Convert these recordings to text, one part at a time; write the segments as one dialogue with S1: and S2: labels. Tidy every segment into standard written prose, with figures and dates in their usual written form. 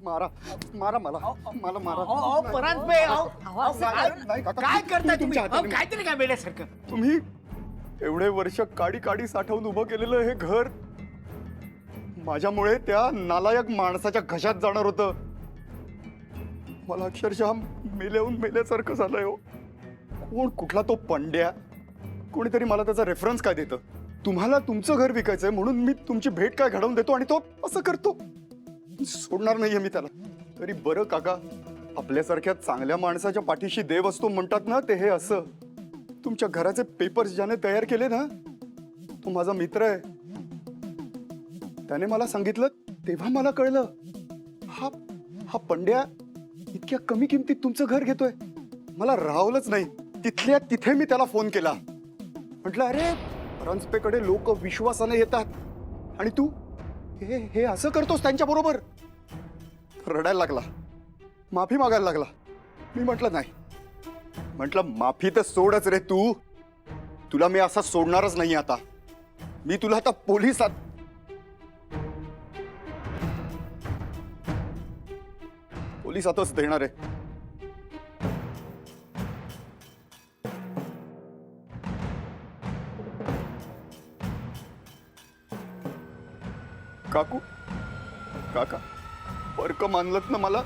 S1: मारा मारा मला मला मारा.
S2: परांजपे
S1: नाही, काका,
S2: काय करताय तुम्ही?
S1: तुमच्या हाताने-
S2: काहीतरी काय वेड्यासारखं.
S1: तुम्ही एवढे वर्ष काडी काडी साठवून उभं केलेलं हे घर माझ्यामुळे त्या नालायक माणसाच्या घशात जाणार होतं. मला अक्षरशः मेल्याहून मेल्यासारखं झालंय हो. कोण कुठला तो पंड्या, कोणीतरी मला त्याचा रेफरन्स काय देतं. तुम्हाला तुमचं घर विकायचंय म्हणून मी तुमची भेट काय घडवून देतो आणि तो असं करतो. सोडणार नाहीये मी त्याला. तरी बरं काका, आपल्यासारख्या चांगल्या माणसाच्या पाठीशी देव असतो म्हणतात ना, ते हे असं. तुमच्या घराचे पेपर्स ज्याने तयार केले ना, तो माझा मित्र आहे. त्याने मला सांगितलं तेव्हा मला कळलं, हा हा पंड्या इतक्या कमी किमतीत तुमचं घर घेतोय. मला राहवलंच नाही. तिथल्या तिथे मी त्याला फोन केला. म्हटलं, अरे परांजपेकडे लोक विश्वासाने येतात आणि तू हे हे असं करतोस त्यांच्या बरोबर. रडायला लागला, माफी मागायला लागला. मी म्हटलं नाही. म्हटलं माफी तर सोडच रे तू. तुला मी असा सोडणारच नाही आता. मी तुला आता पोलिसातच देणार आहे. काकू, काका, पर्क मानलत ना मला.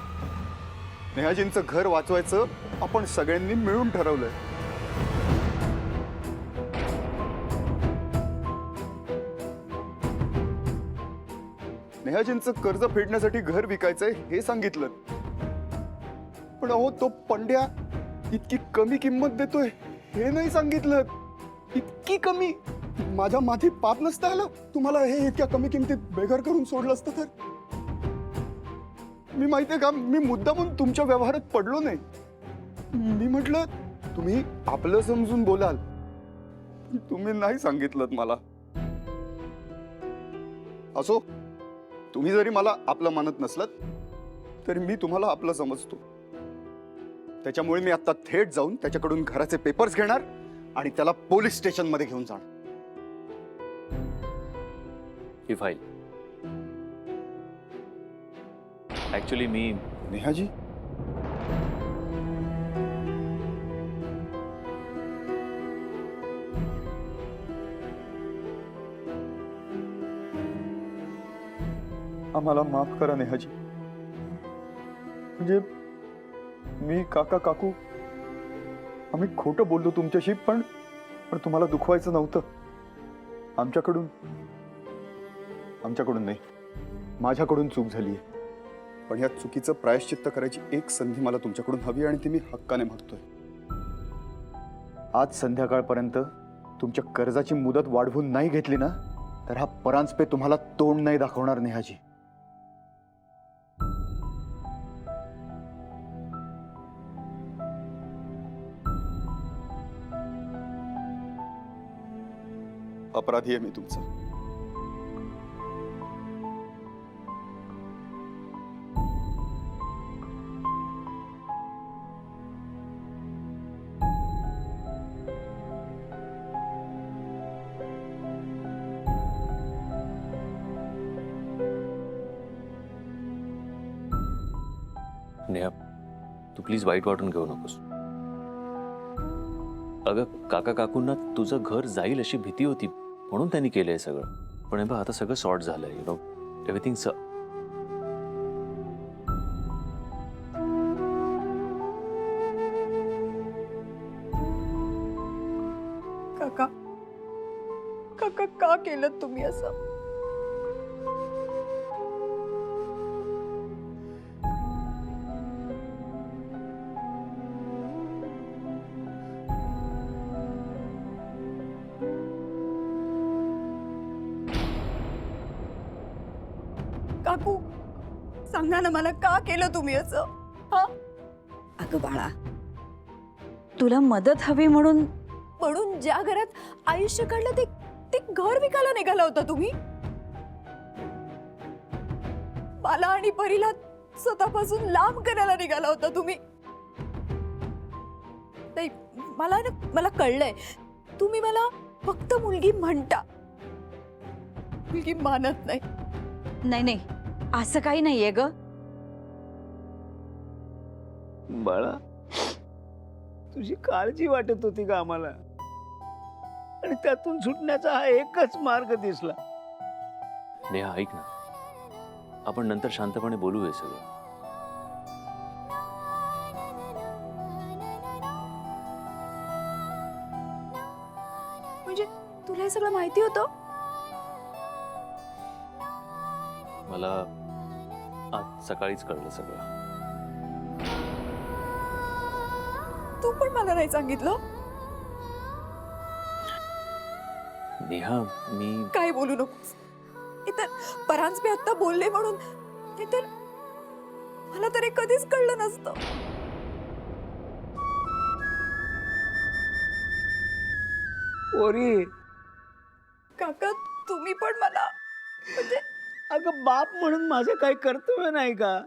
S1: नेहाजींचं घर वाचवायचं आपण सगळ्यांनी मिळून ठरवलंय. नेहाजींचं कर्ज फेडण्यासाठी घर विकायचंय हे सांगितलं. पण अहो, तो पंड्या इतकी कमी किंमत देतोय हे नाही सांगितलं. इतकी कमी. माझ्या माथी पाप नसतं आलं तुम्हाला हे इतक्या कमी किमतीत बेघर करून सोडलं असतं तर. मी माहितीये का, मी मुद्दामून तुमच्या व्यवहारात पडलो नाही. मी म्हटलं तुम्ही आपलं समजून बोलाल, पण तुम्ही नाही सांगितलं मला. असो, तुम्ही जरी मला आपलं मानत नसलात तरी मी तुम्हाला आपलं समजतो. त्याच्यामुळे मी आता थेट जाऊन त्याच्याकडून घराचे पेपर्स घेणार आणि त्याला पोलीस स्टेशन मध्ये घेऊन जाणार.
S3: ही फाईल ऍक्च्युली मी
S1: नेहाजी, आम्हाला माफ करा नेहाजी. म्हणजे मी, काका, काकू आम्ही खोटं बोललो तुमच्याशी, पण तुम्हाला दुखवायचं नव्हतं. आमच्याकडून नाही, माझ्याकडून चूक झालीये. पण या चुकीचं प्रायश्चित्त करायची एक संधी मला तुमच्याकडून हवी आणि ती मी हक्काने मागतोय. आज संध्याकाळपर्यंत तुमच्या कर्जाची मुदत वाढवून नाही घेतली ना, तर हा परांजपे तुम्हाला तोंड नाही दाखवणार नेहाजी. अपराधी आहे मी तुमचा.
S3: नेहा, तू प्लीज वाईट वाटून घेऊ नकोस. अगं, काका काकूंना तुझं घर जाईल अशी भीती होती म्हणून त्यांनी केलंय सगळं. पण हे बघ, आता सगळं सॉर्ट झालंय. यु नो, एव्हरीथिंग
S4: काका, काका का केलं तुम्ही असं? काकू, सांगा ना मला, का केलं तुम्ही असं? हा?
S5: अगं बाळा, तुला मदत हवी म्हणून
S4: ज्या घरात आयुष्य काढलं ते घर विकायला निघाला होता तुम्ही. मला आणि परीला स्वतःपासून लांब करायला निघाला होता तुम्ही. नाही, मला कळलंय, तुम्ही मला फक्त मुलगी म्हणता, मुलगी मानत नाही.
S5: नाही, असं काही नाहीये ग.
S2: बाळा, तुझी काळजी वाटत होती का आम्हाला? आणि त्यातून सुटण्याचा हा एकच मार्ग दिसला.
S3: नेहा ऐक ना, आपण नंतर शांतपणे बोलू हे सगळं.
S4: म्हणजे तुला हे सगळं माहिती होतं?
S3: मला आज सकाळीच कळलं सगळं.
S4: तू पण मला नाही सांगितलं.
S3: नेहा, मी
S4: काय बोलू नकोस. इतर परांजपे आता बोलले म्हणून ते तर मला तर हे कधीच कळलं नसतं.
S2: पोरी,
S4: काका तुम्ही पण मला म्हणजे
S2: अगं बाप म्हणून माझं काही कर्तव्य नाही का?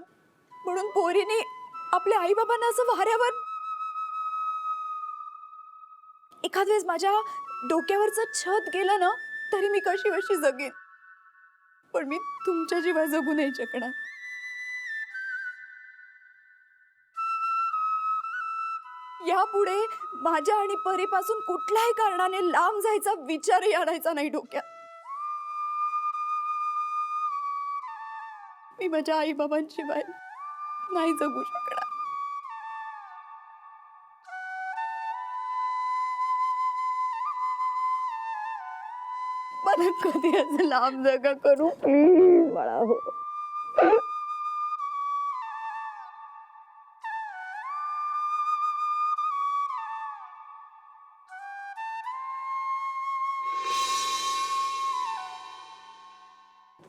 S4: म्हणून पोरीने आपल्या आई बाबांना असं वाऱ्यावर एखाद वेळेस माझ्या डोक्यावरचं छत गेलं ना तरी मी कशी कशी जगेन, पण मी तुमच्या जीवा जगू नाही शकणार. यापुढे माझ्या आणि परीपासून कुठल्याही कारणाने लांब जायचा विचारही आणायचा नाही डोक्यात. मी माझ्या आई बाबांशिवाय नाही जगू शकणार. मला कधी असं लांब जगा करू प्लीज बाळा हो.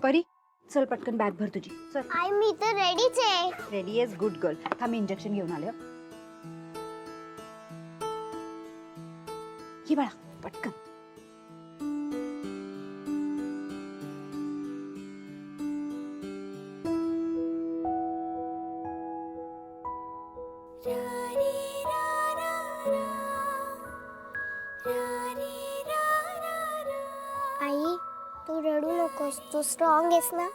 S5: परी चल पटकन बॅग भर तुझी. चल
S6: आई मी तर रेडीच आहे.
S5: Ready is good girl. थांब इंजेक्शन घेऊन आले. ही बाळा पटकन.
S6: आई तू रडू नकोस, तू स्ट्रॉंग आहेस ना.